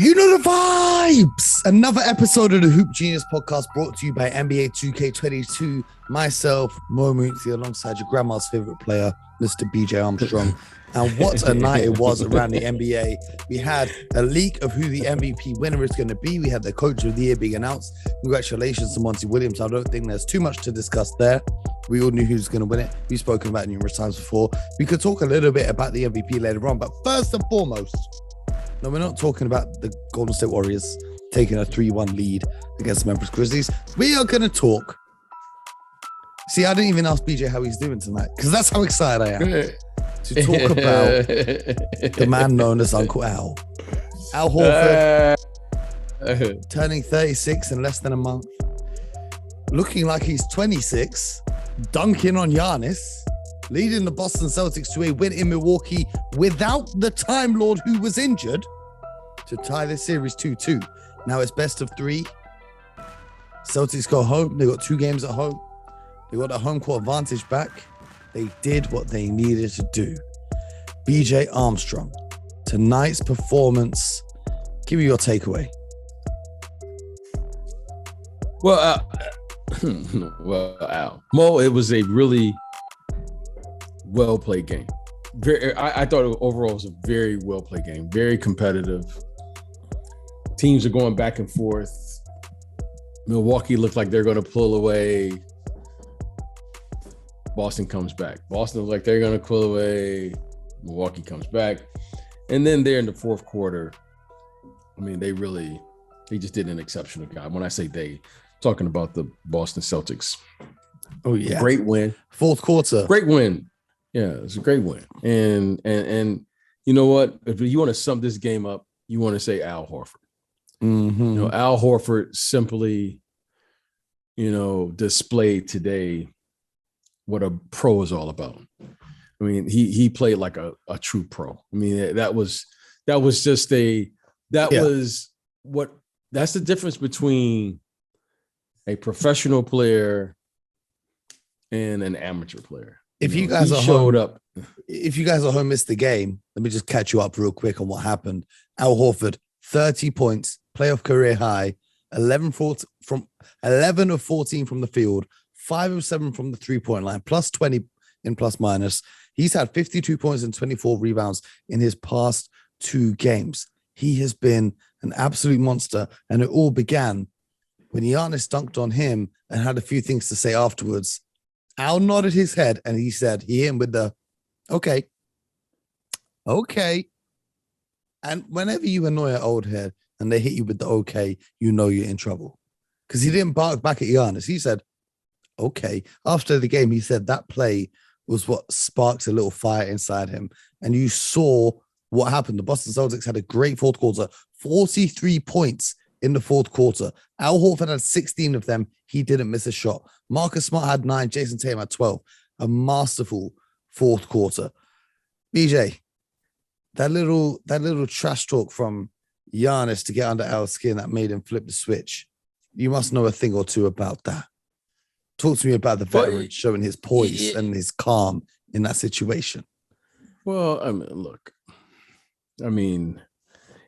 You know the vibes. Another episode of the Hoop Genius podcast brought to you by NBA 2K22. Myself, Mo Moonsie, alongside your grandma's favorite player, Mr. BJ Armstrong. And what a night it was around the NBA. We had a leak of who the MVP winner is going to be. We had the coach of the year being announced. Congratulations to Monty Williams. I don't think there's too much to discuss there. We all knew who's going to win it. We've spoken about it numerous times before. We could talk a little bit about the MVP later on, but first and foremost, no, we're not talking about the Golden State Warriors taking a 3-1 lead against the Memphis Grizzlies. We are going to talk. See, I didn't even ask BJ how he's doing tonight because that's how excited I am to talk about the man known as Uncle Al. Al Horford, turning 36 in less than a month, looking like he's 26, dunking on Giannis, leading the Boston Celtics to a win in Milwaukee without the Time Lord who was injured to tie this series 2-2. Now it's best of three. Celtics go home. They got 2 games at home. They got the home court advantage back. They did what they needed to do. BJ Armstrong, tonight's performance, give me your takeaway. Well, Al, Mo, it was a really well-played game. I thought overall it was a very well-played game, very competitive. Teams are going back and forth. Milwaukee looked like they're going to pull away. Boston comes back. Boston looked like they're going to pull away. Milwaukee comes back. And then there in the fourth quarter, I mean, they just did an exceptional job. When I say they, talking about the Boston Celtics. Oh, yeah. Great win. Fourth quarter. Great win. Yeah, it's a great win. And you know what? If you want to sum this game up, you want to say Al Horford. Mm-hmm. You know, Al Horford simply, displayed today what a pro is all about. I mean, he played like a true pro. I mean, that's the difference between a professional player and an amateur player. If you guys at home missed the game, let me just catch you up real quick on what happened. Al Horford, 30 points, playoff career high, 11 of 14 from the field, 5 of 7 from the three-point line, plus 20 in plus minus. He's had 52 points and 24 rebounds in his past 2 games. He has been an absolute monster, and it all began when Giannis dunked on him and had a few things to say afterwards. Al nodded his head and he said, he hit him with the, okay. And whenever you annoy an old head and they hit you with the okay, you know you're in trouble. Because he didn't bark back at Giannis. He said, okay. After the game, he said that play was what sparked a little fire inside him. And you saw what happened. The Boston Celtics had a great fourth quarter, 43 points in the fourth quarter. Al Horford had 16 of them. He didn't miss a shot. Marcus Smart had 9. Jason Tatum had 12. A masterful fourth quarter. BJ, that little trash talk from Giannis to get under Al's skin that made him flip the switch. You must know a thing or two about that. Talk to me about the veteran showing his poise and his calm in that situation. Well, look,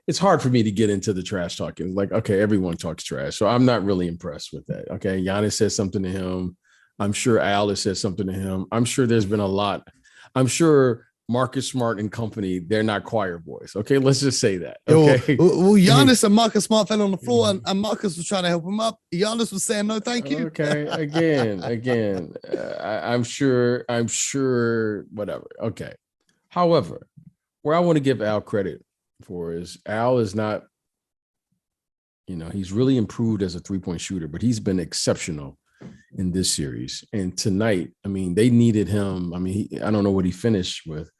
it's hard for me to get into the trash talking. Like, okay, everyone talks trash. So I'm not really impressed with that. Okay. Giannis said something to him. I'm sure Al has said something to him. I'm sure there's been a lot. I'm sure Marcus Smart and company, they're not choir boys. Okay. Let's just say that. Okay. Well, Giannis and Marcus Smart fell on the floor and Marcus was trying to help him up. Giannis was saying, no, thank you. Okay. Again, I'm sure, whatever. Okay. However, where I want to give Al credit for is Al is not, he's really improved as a 3-point shooter, but he's been exceptional in this series. And tonight, they needed him. I don't know what he finished with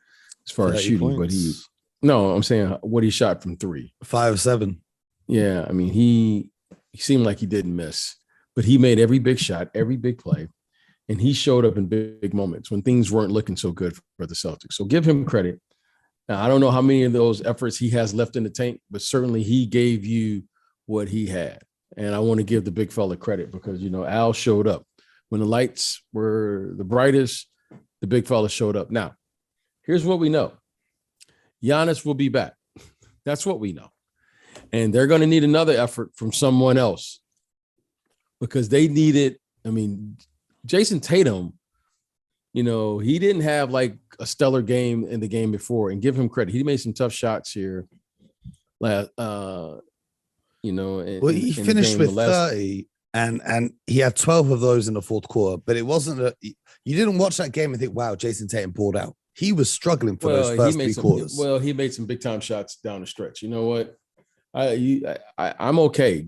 as far as shooting, points. But I'm saying what he shot from 3. 5 of 7. Yeah. He seemed like he didn't miss, but he made every big shot, every big play. And he showed up in big moments when things weren't looking so good for the Celtics. So give him credit. Now, I don't know how many of those efforts he has left in the tank, but certainly he gave you what he had. And I want to give the big fella credit because, Al showed up. When the lights were the brightest, the big fella showed up. Now, here's what we know. Giannis will be back. That's what we know. And they're going to need another effort from someone else because they needed, I mean, Jason Tatum, he didn't have like a stellar game in the game before, and give him credit. He made some tough shots here. He finished with 30 and he had 12 of those in the fourth quarter, but it wasn't you didn't watch that game and think, wow, Jason Tatum pulled out. He was struggling for those first three quarters. Well, he made some big time shots down the stretch. You know what? I'm okay.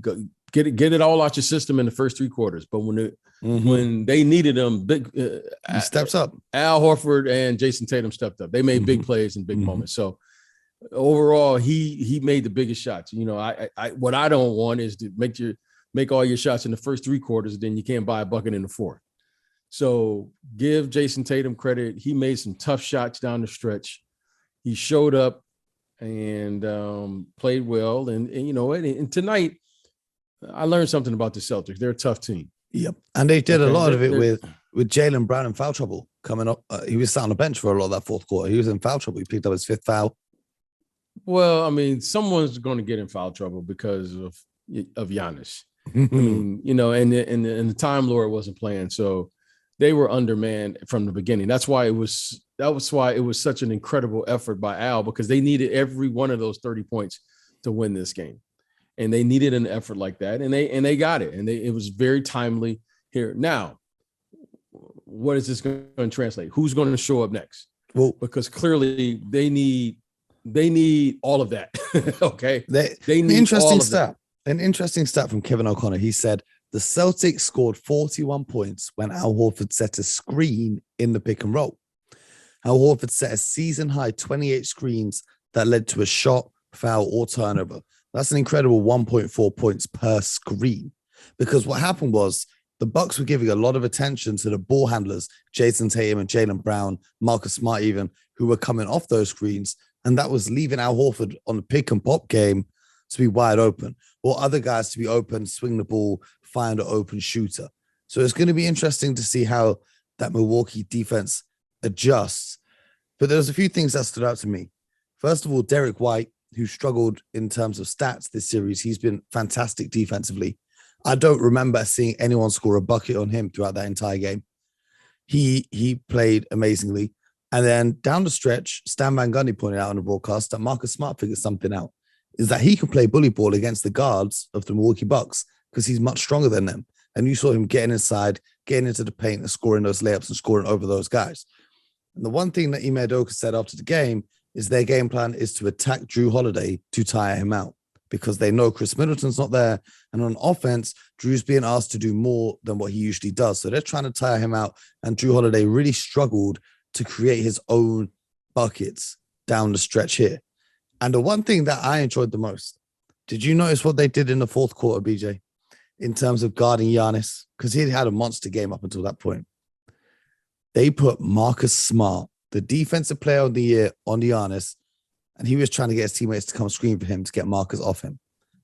Get it all out your system in the first three quarters. But when they needed him, he steps up. Al Horford and Jason Tatum stepped up. They made big plays and big moments. So overall, he made the biggest shots. What I don't want is to make all your shots in the first three quarters, then you can't buy a bucket in the fourth. So give Jason Tatum credit. He made some tough shots down the stretch. He showed up and played well. And tonight, I learned something about the Celtics. They're a tough team. Yep. And they did a lot of it with Jaylen Brown in foul trouble coming up. He was sat on the bench for a lot of that fourth quarter. He was in foul trouble. He picked up his fifth foul. Well, I mean, someone's going to get in foul trouble because of Giannis. I mean, and the Time Lord wasn't playing. So they were undermanned from the beginning. That was why it was such an incredible effort by Al, because they needed every one of those 30 points to win this game. And they needed an effort like that. And they got it. And it was very timely here. Now, what is this going to translate? Who's going to show up next? Well, because clearly they need all of that. Okay. They need interesting stat. An interesting stat from Kevin O'Connor. He said the Celtics scored 41 points when Al Horford set a screen in the pick and roll. Al Horford set a season high 28 screens that led to a shot, foul, or turnover. That's an incredible 1.4 points per screen. Because what happened was the Bucks were giving a lot of attention to the ball handlers, Jason Tatum and Jaylen Brown, Marcus Smart even, who were coming off those screens. And that was leaving Al Horford on the pick and pop game to be wide open, or other guys to be open, swing the ball, find an open shooter. So it's going to be interesting to see how that Milwaukee defense adjusts. But there's a few things that stood out to me. First of all, Derek White, who struggled in terms of stats this series, he's been fantastic defensively. I don't remember seeing anyone score a bucket on him throughout that entire game. He played amazingly. And then down the stretch, Stan Van Gundy pointed out on the broadcast that Marcus Smart figured something out, is that he can play bully ball against the guards of the Milwaukee Bucks because he's much stronger than them. And you saw him getting inside, getting into the paint and scoring those layups and scoring over those guys. And the one thing that Ime Udoka said after the game is their game plan is to attack Drew Holiday to tire him out because they know Chris Middleton's not there. And on offense, Drew's being asked to do more than what he usually does. So they're trying to tire him out. And Drew Holiday really struggled to create his own buckets down the stretch here. And the one thing that I enjoyed the most, did you notice what they did in the fourth quarter, BJ, in terms of guarding Giannis? Because he had a monster game up until that point. They put Marcus Smart, the defensive player of the year, on Giannis, and he was trying to get his teammates to come screen for him to get Marcus off him.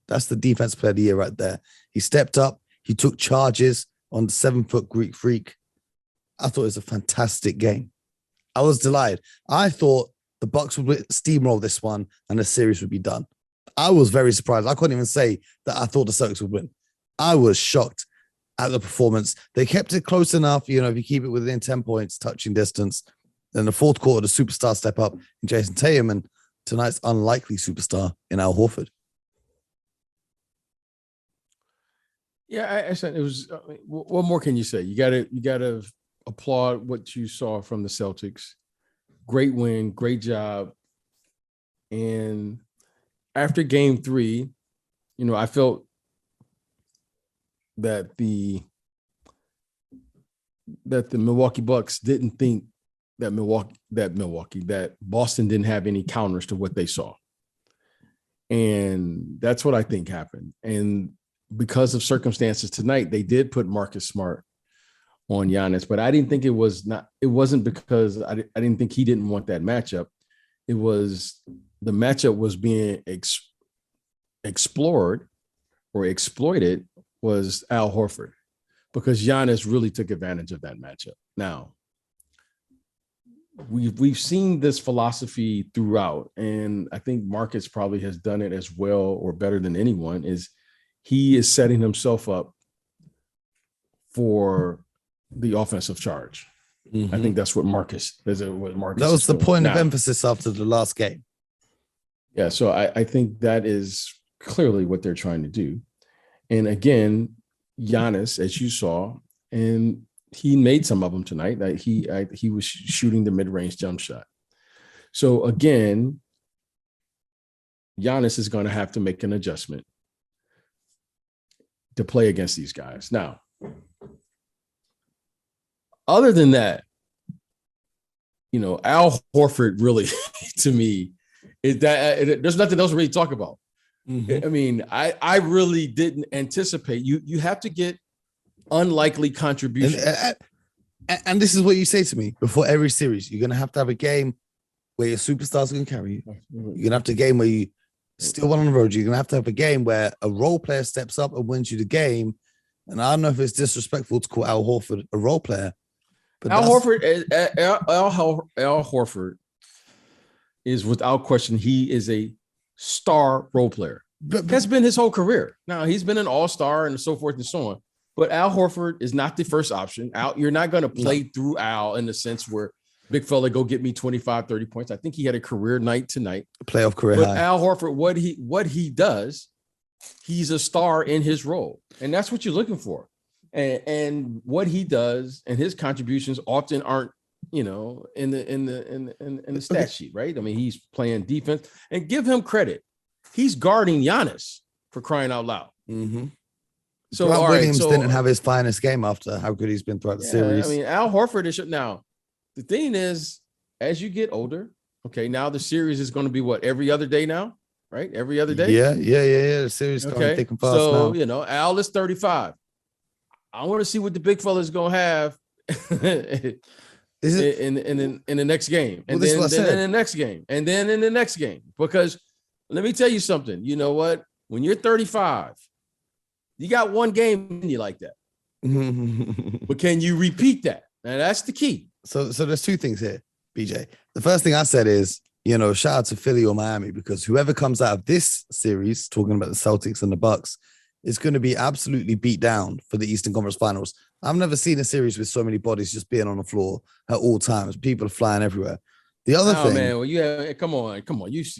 That's the defensive player of the year right there. He stepped up. He took charges on the 7-foot Greek freak. I thought it was a fantastic game. I was delighted. I thought the Bucks would steamroll this one and the series would be done. I was very surprised. I couldn't even say that I thought the Celtics would win. I was shocked at the performance. They kept it close enough, if you keep it within 10 points, touching distance. Then the fourth quarter, the superstar step up in Jason Tatum and tonight's unlikely superstar in Al Horford. Yeah, I said it was. What more can you say? You got to applaud what you saw from the Celtics. Great win, great job. And after game 3, I felt that the Milwaukee Bucks didn't think that Boston didn't have any counters to what they saw. And that's what I think happened. And because of circumstances tonight, they did put Marcus Smart on Giannis, but I didn't think it wasn't because I didn't think he didn't want that matchup. It was the matchup was being explored or exploited was Al Horford, because Giannis really took advantage of that matchup. Now, we've seen this philosophy throughout, and I think Marcus probably has done it as well or better than anyone. Is he is setting himself up for the offensive charge. Mm-hmm. I think that's what Marcus is. What Marcus that was is the doing. point now, of emphasis after the last game. Yeah, so I think that is clearly what they're trying to do. And again, Giannis, as you saw, and he made some of them tonight. He was shooting the mid-range jump shot. So again, Giannis is going to have to make an adjustment to play against these guys. Now, other than that, Al Horford really, to me, is that there's nothing else to really talk about. Mm-hmm. I mean, I really didn't anticipate you have to get unlikely contributions. And this is what you say to me before every series. You're going to have a game where your superstars going to carry you. You're going to have a game where you still won on the road. You're going to have a game where a role player steps up and wins you the game. And I don't know if it's disrespectful to call Al Horford a role player. But Al Horford is without question, he is a star role player. But that's been his whole career. Now, he's been an all-star and so forth and so on. But Al Horford is not the first option. You're not going to play through Al in the sense where big fella go get me 25, 30 points. I think he had a career night tonight. Playoff career but high. Al Horford, what he does, he's a star in his role. And that's what you're looking for. And what he does and his contributions often aren't, in the stat sheet, right? I mean, he's playing defense, and give him credit. He's guarding Giannis, for crying out loud. Mm-hmm. So Grant Williams didn't have his finest game after how good he's been throughout the series. I mean, Al Horford is now. The thing is, as you get older, okay, now the series is going to be what, every other day now, right? Every other day. Yeah. The series is coming thick and fast now. So Al is 35. I want to see what the big fella is going to have in the next game, and then in the next game, and then in the next game. Because let me tell you something. You know what? When you're 35. You got one game in you like that. But can you repeat that? Now that's the key. So there's two things here, BJ. The first thing I said is, shout out to Philly or Miami, because whoever comes out of this series, talking about the Celtics and the Bucks, is going to be absolutely beat down for the Eastern Conference Finals. I've never seen a series with so many bodies just being on the floor at all times. People are flying everywhere. The other thing, man, well, come on. This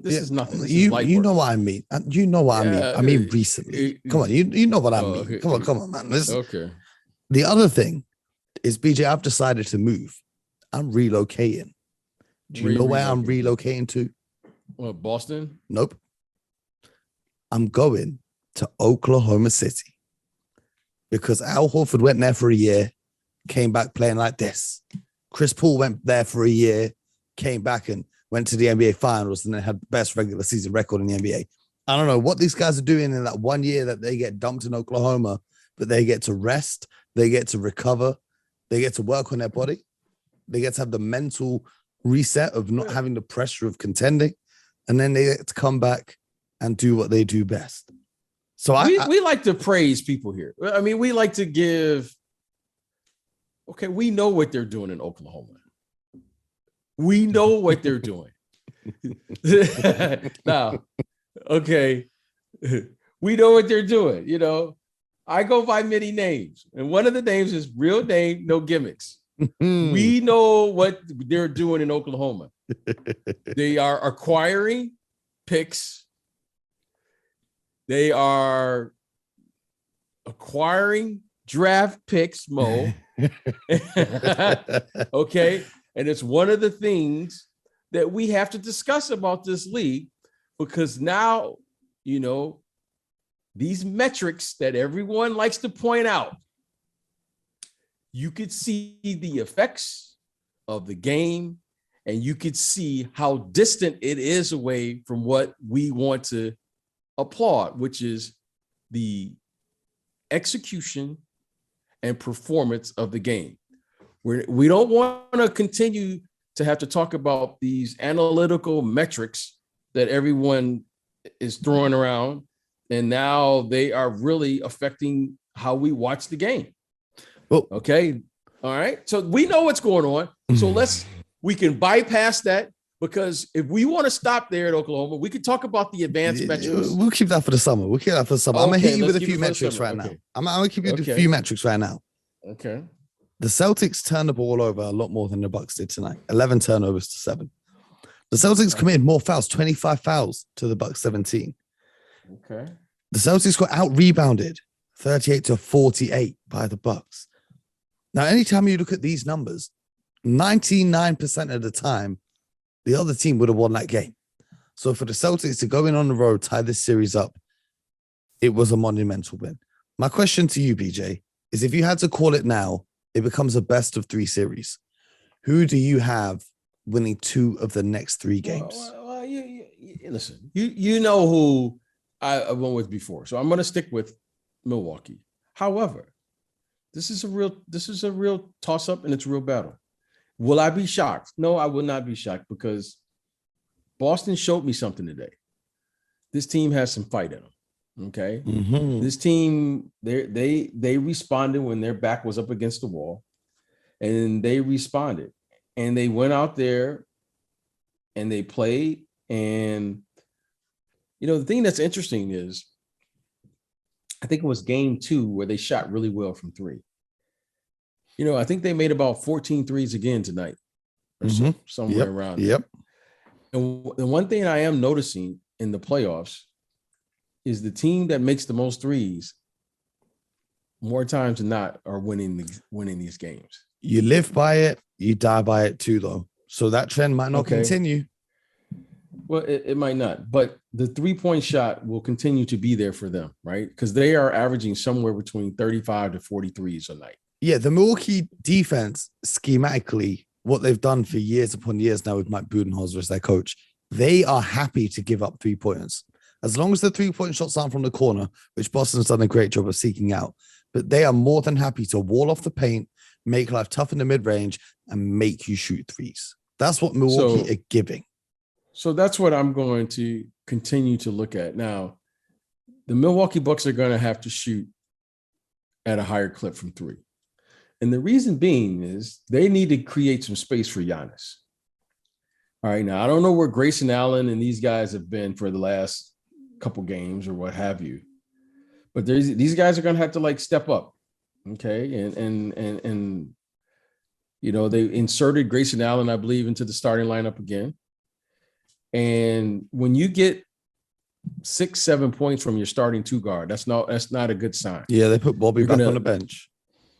is nothing. This you know what I mean. You know what I mean. I mean recently. Come on, you know what I mean. Okay. Come on, man. Okay. The other thing is, BJ, I've decided to move. I'm relocating. Do you know where I'm relocating to? What, Boston? Nope. I'm going to Oklahoma City because Al Horford went there for a year, came back playing like this. Chris Paul went there for a year, came back and went to the NBA Finals, and then had the best regular season record in the NBA. I don't know what these guys are doing in that 1 year that they get dumped in Oklahoma, but they get to rest, they get to recover, they get to work on their body, they get to have the mental reset of not having the pressure of contending, and then they get to come back and do what they do best. So we like to praise people here. I mean, we like to give. Okay, we know what they're doing in Oklahoma. We know what they're doing. Now, okay, we know what they're doing. I go by many names, and one of the names is real name, no gimmicks. We know what they're doing in Oklahoma. They are acquiring picks. They are acquiring draft picks, Mo. Okay. And it's one of the things that we have to discuss about this league, because now, these metrics that everyone likes to point out, you could see the effects of the game, and you could see how distant it is away from what we want to applaud, which is the execution and performance of the game. We don't want to continue to have to talk about these analytical metrics that everyone is throwing around, and now they are really affecting how we watch the game. Well, okay. All right. So we know what's going on. So let's we can bypass that because if we want to stop there at Oklahoma, we could talk about the advanced metrics. We'll keep that for the summer. I'm gonna hit you with a few metrics right now. I'm gonna give you a few metrics right now. Okay. The Celtics turned the ball over a lot more than the Bucks did tonight. 11 turnovers to 7. The Celtics committed more fouls, 25 fouls to the Bucks 17. Okay. The Celtics got out-rebounded 38-48 by the Bucks. Now, anytime you look at these numbers, 99% of the time, the other team would have won that game. So for the Celtics to go in on the road, tie this series up, it was a monumental win. My question to you, BJ, is if you had to call it now, it becomes a best of 3 series. Who do you have winning 2 of the next 3 games? Well, listen, you know who I went with before, so I'm going to stick with Milwaukee. However, this is a real toss-up and it's a real battle. Will I be shocked? No, I will not be shocked because Boston showed me something today. This team has some fight in them. Okay. Mm-hmm. This team, they responded when their back was up against the wall, and they responded, and they went out there and they played. And the thing that's interesting is, I think it was game 2 where they shot really well from 3. I think they made about 14 threes again tonight, or somewhere around there. Yep. And the one thing I am noticing in the playoffs is the team that makes the most threes more times than not are winning these games. You live by it, you die by it too, though. So that trend might not continue. Well, it might not, but the 3-point shot will continue to be there for them, right? Because they are averaging somewhere between 35 to 43s a night. Yeah, the Milwaukee defense, schematically, what they've done for years upon years now with Mike Budenholzer as their coach, they are happy to give up 3-pointers. As long as the 3-point shots aren't from the corner, which Boston's done a great job of seeking out, but they are more than happy to wall off the paint, make life tough in the mid-range, and make you shoot threes. That's what Milwaukee are giving. So that's what I'm going to continue to look at. Now, the Milwaukee Bucks are going to have to shoot at a higher clip from 3. And the reason being is they need to create some space for Giannis. All right, now, I don't know where Grayson Allen and these guys have been for the last couple games or what have you, but these guys are going to have to step up. Okay. And they inserted Grayson Allen, I believe, into the starting lineup again. And when you get 6-7 points from your starting 2 guard, that's not a good sign. Yeah. They put Bobby back on the bench.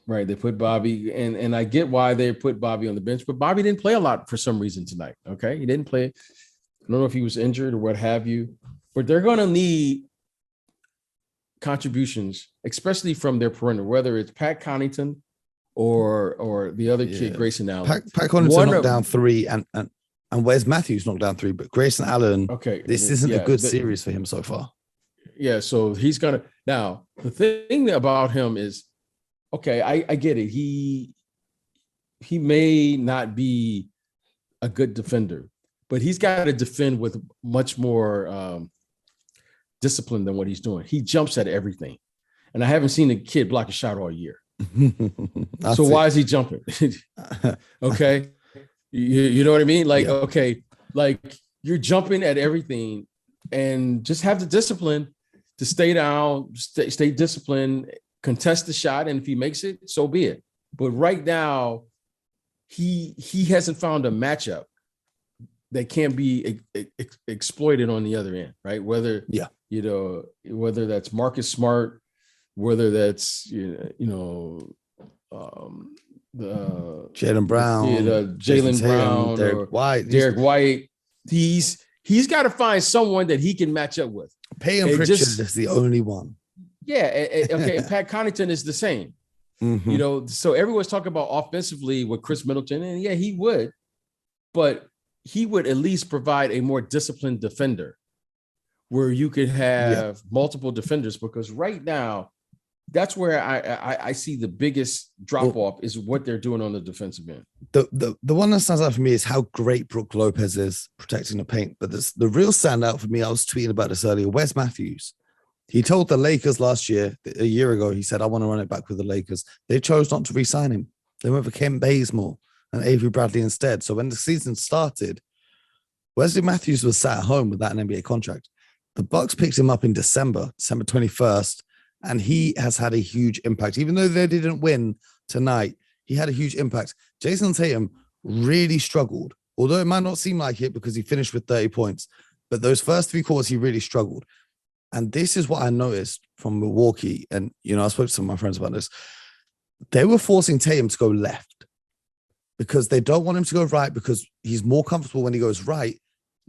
Right. They put Bobby, and I get why they put Bobby on the bench, but Bobby didn't play a lot for some reason tonight. Okay. He didn't play. I don't know if he was injured or what have you. But they're going to need contributions, especially from their perimeter, whether it's Pat Connaughton or the other kid, Grayson Allen. Pat Connaughton knocked down 3, and Wes Matthews knocked down 3, but Grayson Allen, this isn't a good series for him so far. Yeah, so he's going to – now, the thing about him is, okay, I get it. He may not be a good defender, but he's got to defend with much more discipline than what he's doing. He jumps at everything. And I haven't seen a kid block a shot all year. So why is he jumping? Okay. You know what I mean? Okay, you're jumping at everything, and just have the discipline to stay down, stay disciplined, contest the shot. And if he makes it, so be it. But right now, he hasn't found a matchup that can't be exploited on the other end, right? Whether that's Marcus Smart, whether that's the Jaylen Brown, Jaylen Brown, Derek White. He's got to find someone that he can match up with. Peyton Pritchard is the only one. Yeah, okay. Pat Connaughton is the same. Mm-hmm. So everyone's talking about offensively with Chris Middleton, and yeah, he would, but he would at least provide a more disciplined defender where you could have multiple defenders, because right now that's where I see the biggest drop off is what they're doing on the defensive end. The one that stands out for me is how great Brook Lopez is protecting the paint. But the real standout for me, I was tweeting about this earlier, Wes Matthews. He told the Lakers a year ago, he said, I want to run it back with the Lakers. They chose not to re-sign him. They went for Kent Bazemore. and Avery Bradley instead. So when the season started, Wesley Matthews was sat at home without an NBA contract. The Bucks picked him up in December 21st, and he has had a huge impact. Even though they didn't win tonight, he had a huge impact. Jason Tatum really struggled, although it might not seem like it because he finished with 30 points. But those first 3 quarters, he really struggled. And this is what I noticed from Milwaukee. And, I spoke to some of my friends about this. They were forcing Tatum to go left because they don't want him to go right because he's more comfortable when he goes right,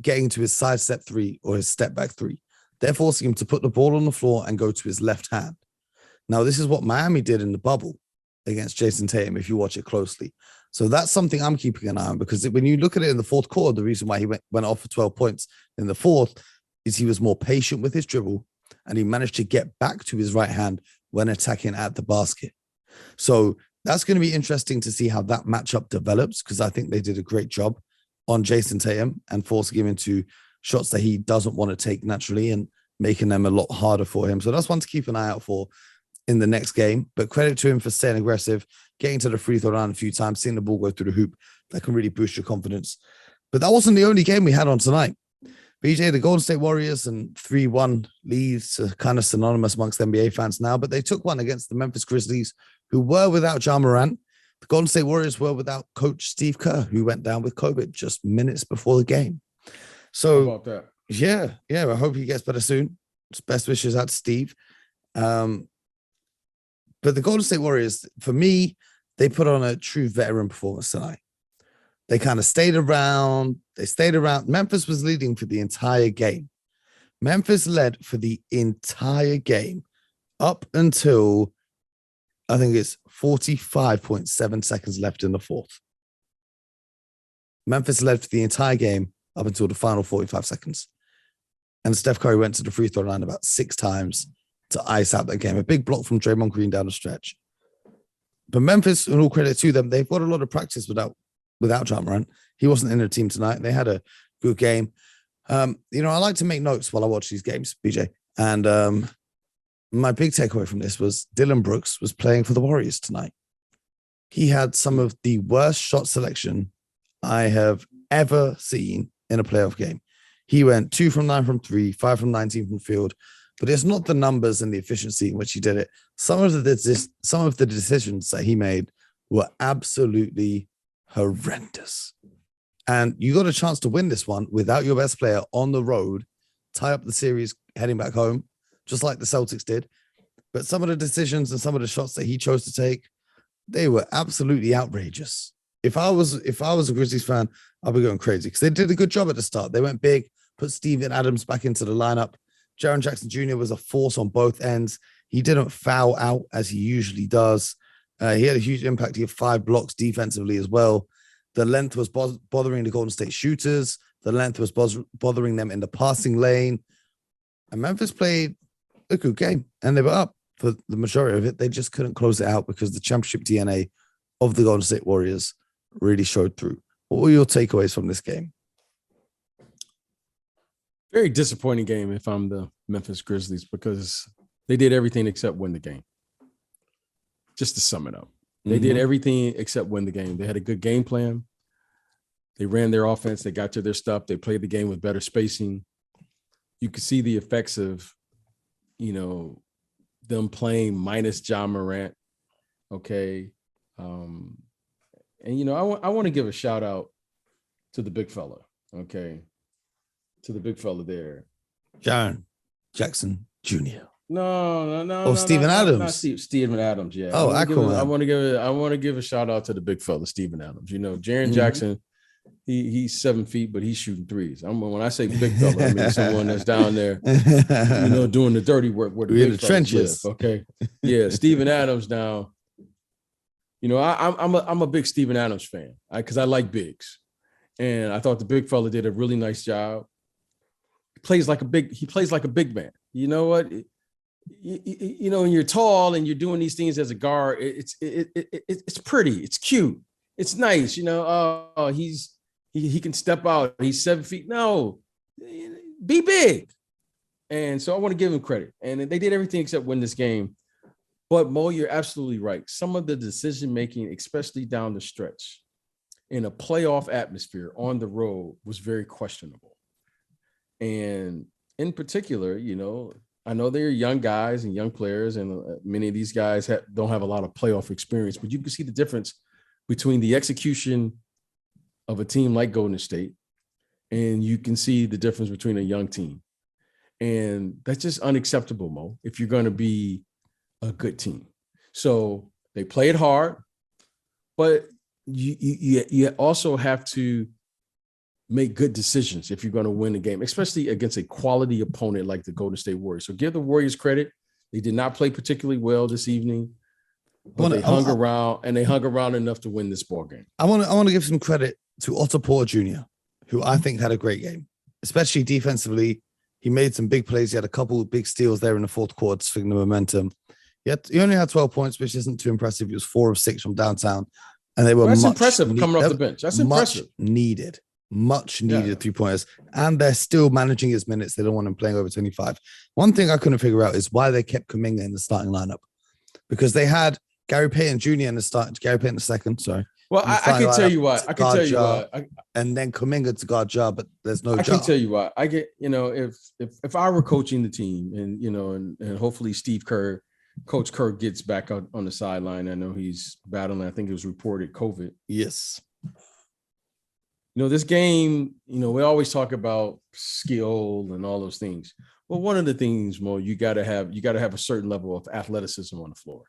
getting to his side step 3 or his step back 3. They're forcing him to put the ball on the floor and go to his left hand. Now, this is what Miami did in the bubble against Jason Tatum, if you watch it closely. So that's something I'm keeping an eye on because when you look at it in the fourth quarter, the reason why he went off for 12 points in the fourth is he was more patient with his dribble and he managed to get back to his right hand when attacking at the basket. So that's going to be interesting to see how that matchup develops because I think they did a great job on Jason Tatum and forcing him into shots that he doesn't want to take naturally and making them a lot harder for him. So that's one to keep an eye out for in the next game. But credit to him for staying aggressive, getting to the free throw line a few times, seeing the ball go through the hoop. That can really boost your confidence. But that wasn't the only game we had on tonight. BJ, the Golden State Warriors and 3-1 leads are kind of synonymous amongst NBA fans now, but they took one against the Memphis Grizzlies, who were without Ja Morant. The Golden State Warriors were without coach Steve Kerr, who went down with COVID just minutes before the game. So, how about that? Yeah, I hope he gets better soon. Just best wishes out to Steve. But the Golden State Warriors, for me, they put on a true veteran performance tonight. They kind of stayed around. Memphis was leading for the entire game. Memphis led for the entire game up until, I think it's 45.7 seconds left in the fourth. Memphis led for the entire game up until the final 45 seconds. And Steph Curry went to the free throw line about 6 times to ice out that game. A big block from Draymond Green down the stretch. But Memphis, and all credit to them, they've got a lot of practice without Ja Morant. He wasn't in the team tonight. They had a good game. I like to make notes while I watch these games, BJ. And my big takeaway from this was Dylan Brooks was playing for the Warriors tonight. He had some of the worst shot selection I have ever seen in a playoff game. He went 2 from 9 from 3, 5 from 19 from field. But it's not the numbers and the efficiency in which he did it. Some of the decisions that he made were absolutely horrendous. And you got a chance to win this one without your best player on the road, tie up the series heading back home, just like the Celtics did. But some of the decisions and some of the shots that he chose to take, they were absolutely outrageous. If I was a Grizzlies fan, I'd be going crazy because they did a good job at the start. They went big, put Steven Adams back into the lineup. Jaren Jackson Jr. was a force on both ends. He didn't foul out as he usually does. He had a huge impact. He had 5 blocks defensively as well. The length was bothering the Golden State shooters. The length was bothering them in the passing lane. And Memphis played a good game, and they were up for the majority of it. They just couldn't close it out because the championship DNA of the Golden State Warriors really showed through. What were your takeaways from this game? Very disappointing game if I'm the Memphis Grizzlies because they did everything except win the game. Just to sum it up. They did everything except win the game. They had a good game plan. They ran their offense. They got to their stuff. They played the game with better spacing. You could see the effects of, them playing minus Ja Morant. Okay. I want to give a shout out to the big fella. Okay. To the big fella there. Jaren Jackson Jr. No. Steven Adams. Not Steven Adams, yeah. Oh, Aquaman. I want to give a shout out to the big fella, Steven Adams. Jaren Jackson, he's 7 feet, but he's shooting threes. When I say big fella, I mean someone that's down there, doing the dirty work where the big trenches live. Okay. Yeah, Steven Adams now. I'm a big Steven Adams fan because I like bigs. And I thought the big fella did a really nice job. He plays like a big man. You know what? When you're tall and you're doing these things as a guard, it's pretty, it's cute, it's nice. He can step out. He's 7 feet. No, be big. And so I want to give him credit. And they did everything except win this game. But Mo, you're absolutely right. Some of the decision making, especially down the stretch, in a playoff atmosphere on the road was very questionable. And in particular, I know they're young guys and young players, and many of these guys don't have a lot of playoff experience, but you can see the difference between the execution of a team like Golden State, and you can see the difference between a young team. And that's just unacceptable, Mo, if you're going to be a good team. So they played hard, but you also have to make good decisions if you're going to win the game, especially against a quality opponent like the Golden State Warriors. So give the Warriors credit. They did not play particularly well this evening, but they hung around enough to win this ball game. I want to give some credit to Otto Porter Jr., who I think had a great game, especially defensively. He made some big plays. He had a couple of big steals there in the fourth quarter, swinging the momentum. He only had 12 points, which isn't too impressive. He was 4 of 6 from downtown, and they were impressive coming off the bench. That's impressive. Much needed 3-pointers, and they're still managing his minutes. They don't want him playing over 25. One thing I couldn't figure out is why they kept Kuminga in the starting lineup, because they had Gary Payton Jr. in the start. Gary Payton II, sorry. Well, I can tell you why. And then Kuminga to guard Ja, but there's no Ja. I can tell you why. I get, if I were coaching the team, and hopefully Coach Kerr gets back on the sideline. I know he's battling, I think it was reported, COVID. Yes. This game, we always talk about skill and all those things. Well, one of the things, Mo, you got to have a certain level of athleticism on the floor.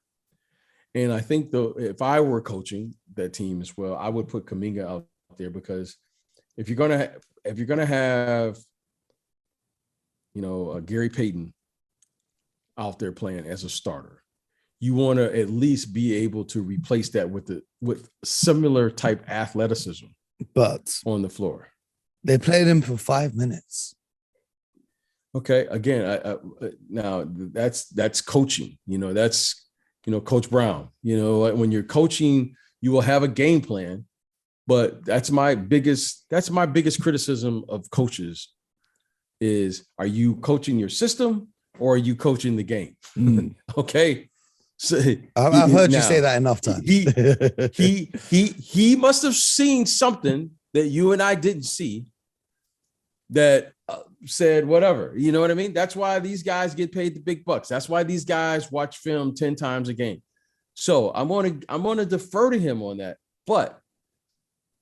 And I think if I were coaching that team as well, I would put Kuminga out there, because if you're gonna have Gary Payton out there playing as a starter, you want to at least be able to replace that with similar type athleticism, but on the floor. They played him for 5 minutes. Okay, again, now that's coaching. That's Coach Brown. When you're coaching, you will have a game plan, but that's my biggest criticism of coaches is, are you coaching your system or are you coaching the game? Okay. So I've heard you say that enough times. He must have seen something that you and I didn't see that said whatever. You know what I mean? That's why these guys get paid the big bucks. That's why these guys watch film 10 times a game. So I'm gonna defer to him on that. But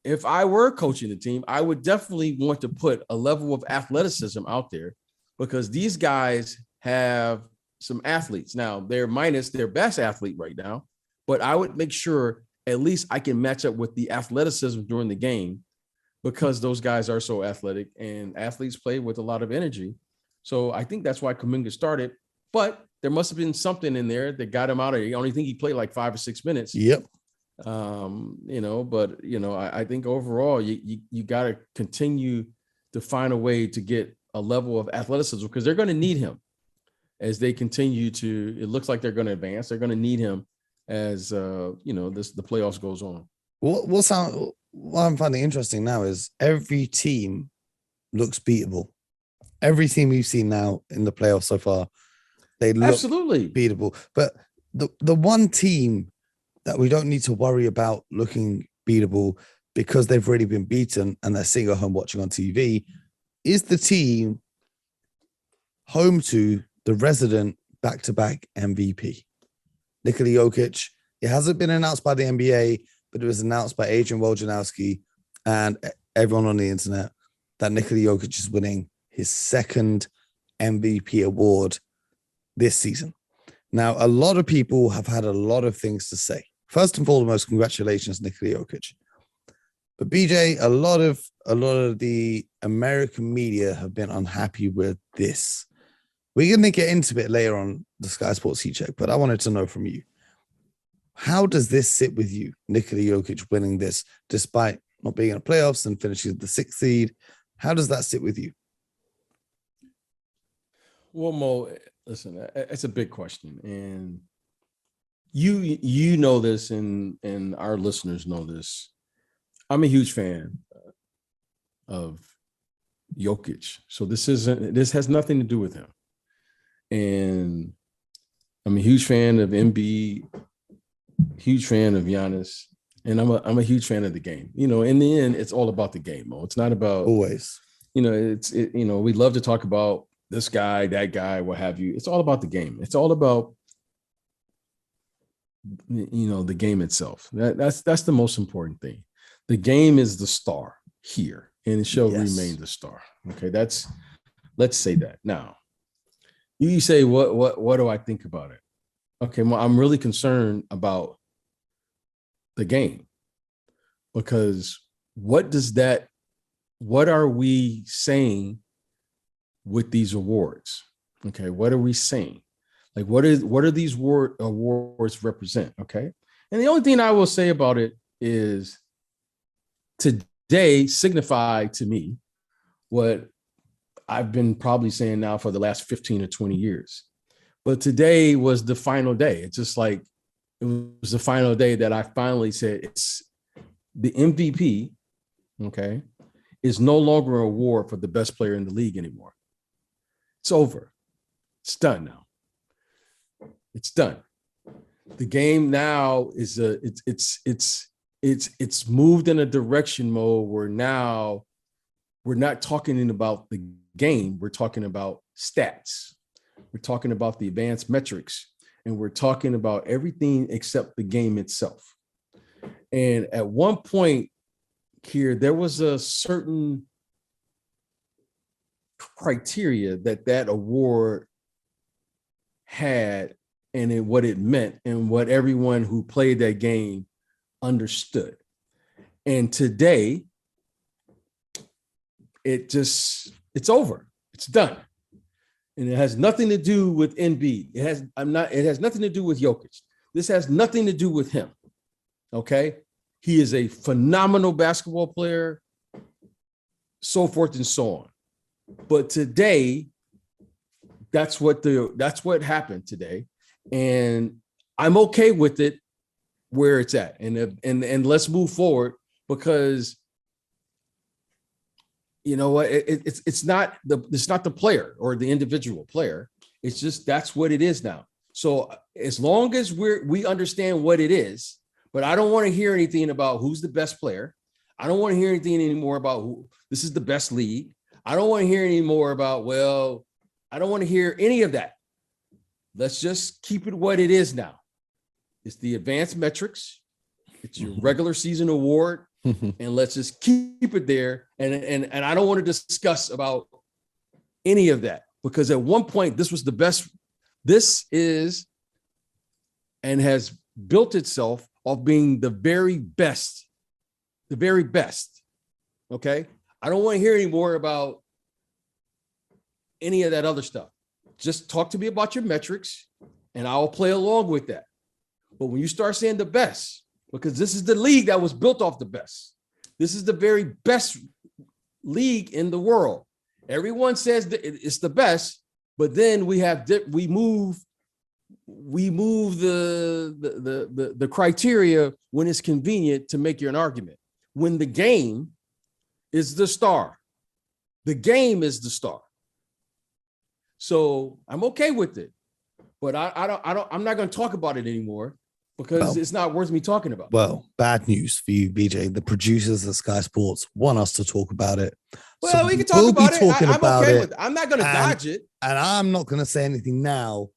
if I were coaching the team, I would definitely want to put a level of athleticism out there, because these guys have some athletes. Now, they're minus their best athlete right now, but I would make sure at least I can match up with the athleticism during the game, because those guys are so athletic and athletes play with a lot of energy. So I think that's why Kuminga started, but there must have been something in there that got him out of it. I only think he played like 5 or 6 minutes. Yep. I think overall you got to continue to find a way to get a level of athleticism, because they're going to need him as they continue to, it looks like they're going to advance. They're going to need him as, the playoffs goes on. What I'm finding interesting now is every team looks beatable. Every team we've seen now in the playoffs so far, they look absolutely beatable. But the one team that we don't need to worry about looking beatable, because they've already been beaten and they're sitting at home watching on TV, is the team home to the resident back-to-back MVP, Nikola Jokic. It hasn't been announced by the NBA, but it was announced by Adrian Wojnarowski and everyone on the internet that Nikola Jokic is winning his second MVP award this season. Now, a lot of people have had a lot of things to say. First and foremost, congratulations, Nikola Jokic. But BJ, a lot of the American media have been unhappy with this. We're going to get into it later on the Sky Sports Heat Check, but I wanted to know from you, how does this sit with you, Nikola Jokic winning this, despite not being in the playoffs and finishing the 6th seed? How does that sit with you? Well, Mo, listen, it's a big question, and you know this, and our listeners know this. I'm a huge fan of Jokic, so this has nothing to do with him. And I'm a huge fan of Embiid, huge fan of Giannis, And I'm a huge fan of the game. In the end, it's all about the game, Mo. It's not about always. We love to talk about this guy, that guy, what have you. It's all about the game. It's all about the game itself. That's the most important thing. The game is the star here, and it shall remain the star. Okay, let's say that. Now, you say, what do I think about it? Okay, well, I'm really concerned about the game, because what are we saying with these awards? Okay, what are we saying? Like, what are these awards represent? Okay. And the only thing I will say about it is today signified to me what I've been probably saying now for the last 15 or 20 years. But today was the final day. It's just like, it was the final day that I finally said it's the MVP, okay, is no longer an award for the best player in the league anymore. It's over. It's done now. It's done. The game now is it's moved in a direction mode where now we're not talking about the game. We're talking about stats. We're talking about the advanced metrics, and we're talking about everything except the game itself. And at one point here, there was a certain criteria that award had, and what it meant, and what everyone who played that game understood. And today, it's over. It's done. And it has nothing to do with Embiid. It has nothing to do with Jokic. This has nothing to do with him. Okay? He is a phenomenal basketball player, so forth and so on. But today, that's what happened today. And I'm okay with it where it's at. And let's move forward, because you know what? It's not the player or the individual player. It's just, that's what it is now. So as long as we understand what it is, but I don't want to hear anything about who's the best player. I don't want to hear anything anymore about who this is the best league. I don't want to hear any more about, I don't want to hear any of that. Let's just keep it what it is now. It's the advanced metrics. It's your regular season award. And let's just keep it there. And I don't want to discuss about any of that, because at one point this was the best. This is and has built itself off being the very best. The very best. Okay. I don't want to hear any more about any of that other stuff. Just talk to me about your metrics and I'll play along with that. But when you start saying the best, because this is the league that was built off the best. This is the very best league in the world. Everyone says that it's the best, but then we move the criteria when it's convenient to make you an argument. When the game is the star, the game is the star. So I'm okay with it, but I'm not going to talk about it anymore, because it's not worth me talking about. Well, bad news for you, BJ. The producers of Sky Sports want us to talk about it. Well, so we can talk about it. I'm okay with it. I'm not going to dodge it. And I'm not going to say anything now,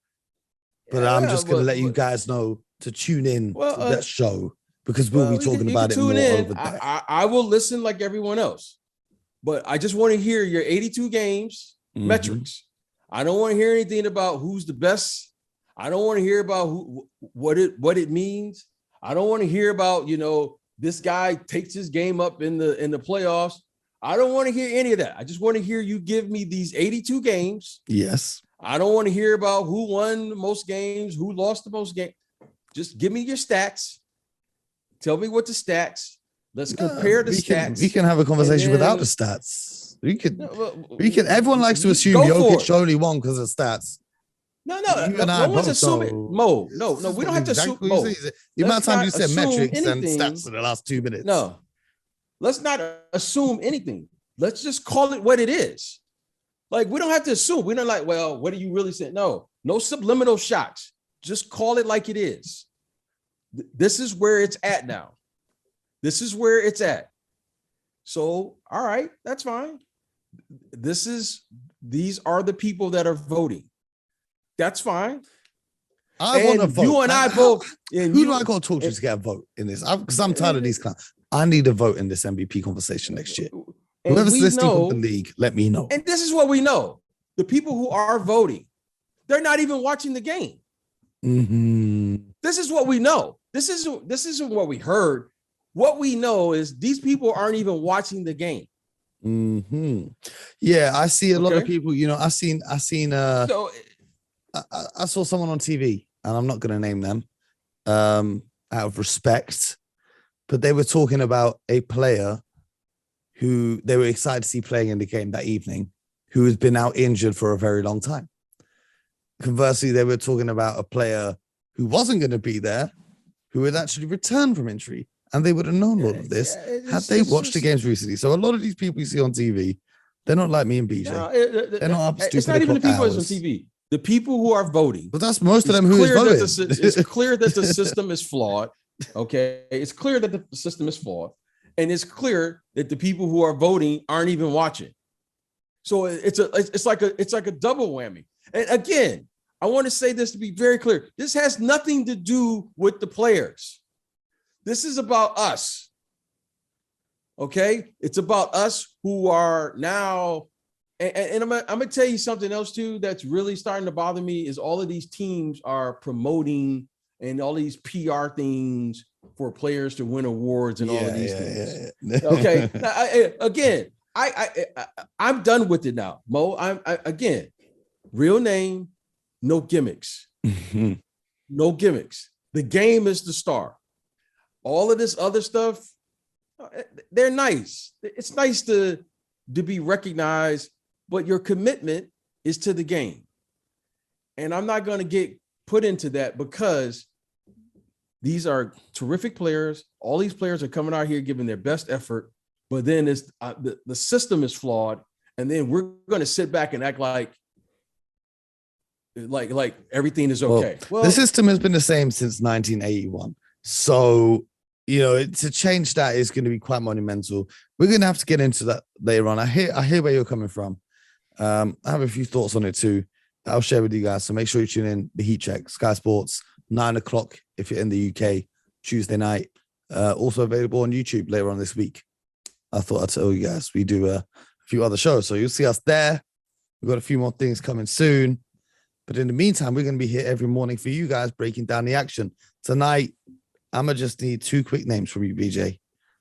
but I'm just going to let you guys know to tune in to that show, because we'll be talking about it more over there. I will listen like everyone else, but I just want to hear your 82 games metrics. I don't want to hear anything about who's the best. I don't want to hear about what it means. I don't want to hear about, this guy takes his game up in the playoffs. I don't want to hear any of that. I just want to hear you give me these 82 games. Yes. I don't want to hear about who won the most games, who lost the most games. Just give me your stats. Tell me what the stats. Let's compare the stats. We can have a conversation without the stats. We can. Everyone likes to assume Jokic only won because of stats. No one's assuming. Mo, no, we don't have to assume. Mo, the amount of time you said metrics and stats in the last 2 minutes. No, let's not assume anything. Let's just call it what it is. Like, we don't have to assume. We're not like, what are you really saying? No subliminal shots. Just call it like it is. This is where it's at now. This is where it's at. So, all right, that's fine. These are the people that are voting. That's fine. I want to vote. You and I both. Who do I got to talk to get a vote in this? Because I'm tired of these clowns. I need a vote in this MVP conversation next year. Whoever's listening from the league, let me know. And this is what we know. The people who are voting, they're not even watching the game. Mm-hmm. This is what we know. This isn't what we heard. What we know is these people aren't even watching the game. Mm-hmm. Yeah, I see a lot of people. You know, I saw someone on TV, and I'm not going to name them out of respect, but they were talking about a player who they were excited to see playing in the game that evening, who has been out injured for a very long time. Conversely, they were talking about a player who wasn't going to be there, who had actually returned from injury, and they would have known all of this had they watched the games recently. So a lot of these people you see on TV, they're not like me and BJ. They're not up stupid. It's not even the people who's on TV. The people who are voting. But that's most of them who is voting. It's clear that the system is flawed. Okay, it's clear that the system is flawed, and it's clear that the people who are voting aren't even watching. So it's like a double whammy. And again, I want to say this to be very clear. This has nothing to do with the players. This is about us. Okay, it's about us who are now. And I'm gonna tell you something else too that's really starting to bother me is all of these teams are promoting and all these PR things for players to win awards and all of these things. Yeah. Okay, I'm done with it now, Mo. Again, real name, no gimmicks, no gimmicks. The game is the star. All of this other stuff, they're nice. It's nice to be recognized, but your commitment is to the game. And I'm not going to get put into that because these are terrific players. All these players are coming out here giving their best effort, but then it's the system is flawed. And then we're going to sit back and act like everything is okay. Well, the system has been the same since 1981. So, you know, to change that is going to be quite monumental. We're going to have to get into that later on. I hear where you're coming from. I have a few thoughts on it too. I'll share with you guys. So make sure you tune in the Heat Check, Sky Sports, 9:00 if you're in the UK, Tuesday night. Also available on YouTube later on this week. I thought I'd tell you guys we do a few other shows. So you'll see us there. We've got a few more things coming soon. But in the meantime, we're going to be here every morning for you guys, breaking down the action. Tonight, I'm going to just need 2 quick names from you, BJ.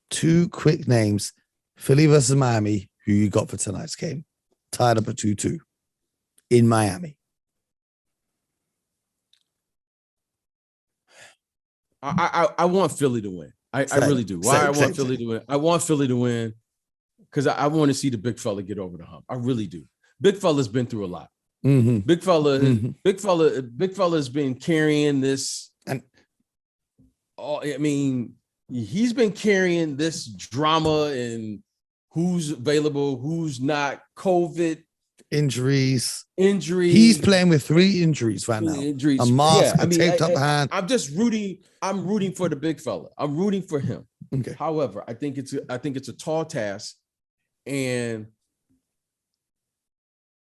2 quick names. Philly versus Miami, who you got for tonight's game. Tied up at 2-2 in Miami. I want Philly to win. I really do. Why I want Philly to win? I want Philly to win because I want to see the big fella get over the hump. I really do. Big fella's been through a lot. Mm-hmm. Big fella has been carrying this. And I mean, he's been carrying this drama and who's available, who's not, COVID. Injuries. He's playing with 3 injuries right now. A mask, a taped up hand. I'm just rooting. I'm rooting for the big fella. I'm rooting for him. Okay. However, I think it's a tall task, and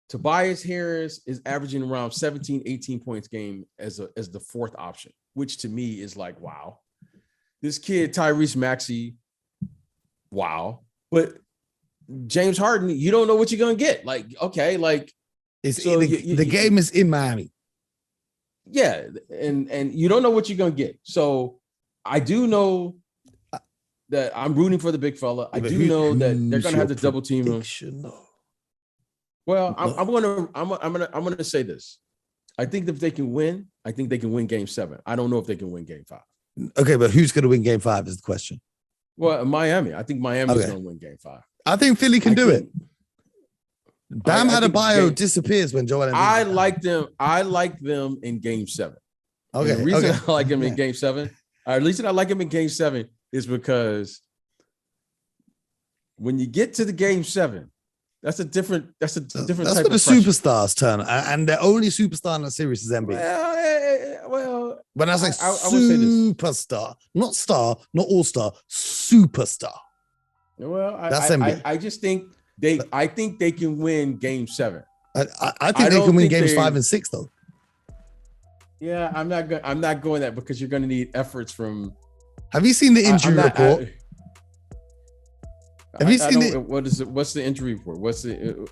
Tobias Harris is averaging around 17, 18 points game as the 4th option, which to me is like, wow. This kid, Tyrese Maxey, wow. But James Harden, you don't know what you're going to get. Like, okay, like. The game is in Miami. Yeah, and you don't know what you're going to get. So I do know that I'm rooting for the big fella. I do know that they're going to have to double team him. Well, I'm gonna say this. I think if they can win, I think they can win Game 7. I don't know if they can win Game 5. Okay, but who's going to win Game 5 is the question. Well, Miami. I think Miami is going to win Game 5. I think Philly can do it. Bam Adebayo disappears when Joel Embiid. I like them in Game 7. Okay. And the reason I like him in Game 7, or at least I like him in Game 7, is because when you get to the Game 7, That's a different. That's That's type where of the pressure. superstars turn, and the only superstar in the series is Embiid. Well, When I say I would say this. superstar, not star, not all star, superstar. Well, That's Embiid. I just think I think they can win Game 7. I think they don't can win think games they- 5 and 6 though. Yeah, I'm not going that because you're going to need efforts from. Have you seen the injury report? Have you seen it? What is it? What's the injury report?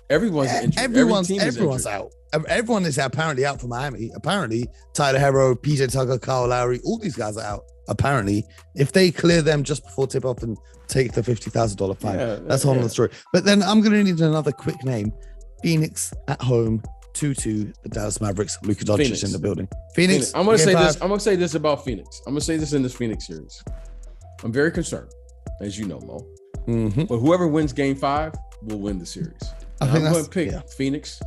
Everyone's injured. Everyone's out. Everyone is apparently out for Miami. Apparently, Tyler Hero, PJ Tucker, Kyle Lowry, all these guys are out. Apparently, if they clear them just before tip off and take the $50,000 fine, that's a whole other story. But then I'm going to need another quick name. Phoenix at home, 2-2, the Dallas Mavericks. Luka Doncic in the building. Phoenix. I'm going to game say 5. this. I'm going to say this about Phoenix. I'm going to say this in this Phoenix series. I'm very concerned, as you know, Mo. Mm-hmm. But whoever wins Game 5 will win the series. I'm going to pick Phoenix.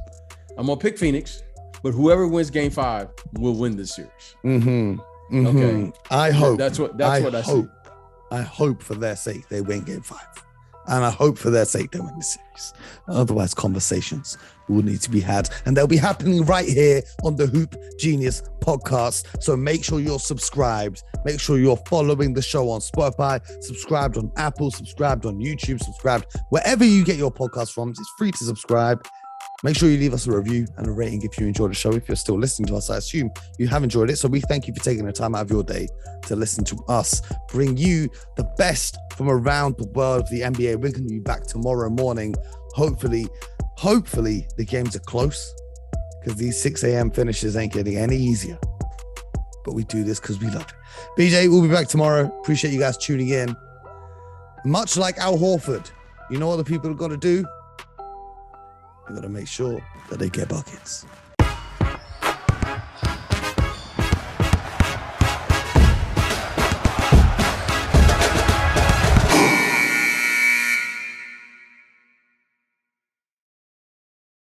I'm going to pick Phoenix, but whoever wins Game 5 will win the series. Mm-hmm. Mm-hmm. Okay. I hope. That's what I see. I hope for their sake they win Game 5. And I hope for their sake they win the series. Otherwise, conversations will need to be had. And they'll be happening right here on the Hoop Genius podcast. So make sure you're subscribed. Make sure you're following the show on Spotify, subscribed on Apple, subscribed on YouTube, subscribed wherever you get your podcast from. It's free to subscribe. Make sure you leave us a review and a rating if you enjoyed the show. If you're still listening to us, I assume you have enjoyed it. So we thank you for taking the time out of your day to listen to us, bring you the best from around the world of the NBA. We're going to be back tomorrow morning. Hopefully the games are close because these 6 a.m. finishes ain't getting any easier. But we do this because we love it. BJ, we'll be back tomorrow. Appreciate you guys tuning in. Much like Al Horford, you know what the people have got to do? They got to make sure that they get buckets.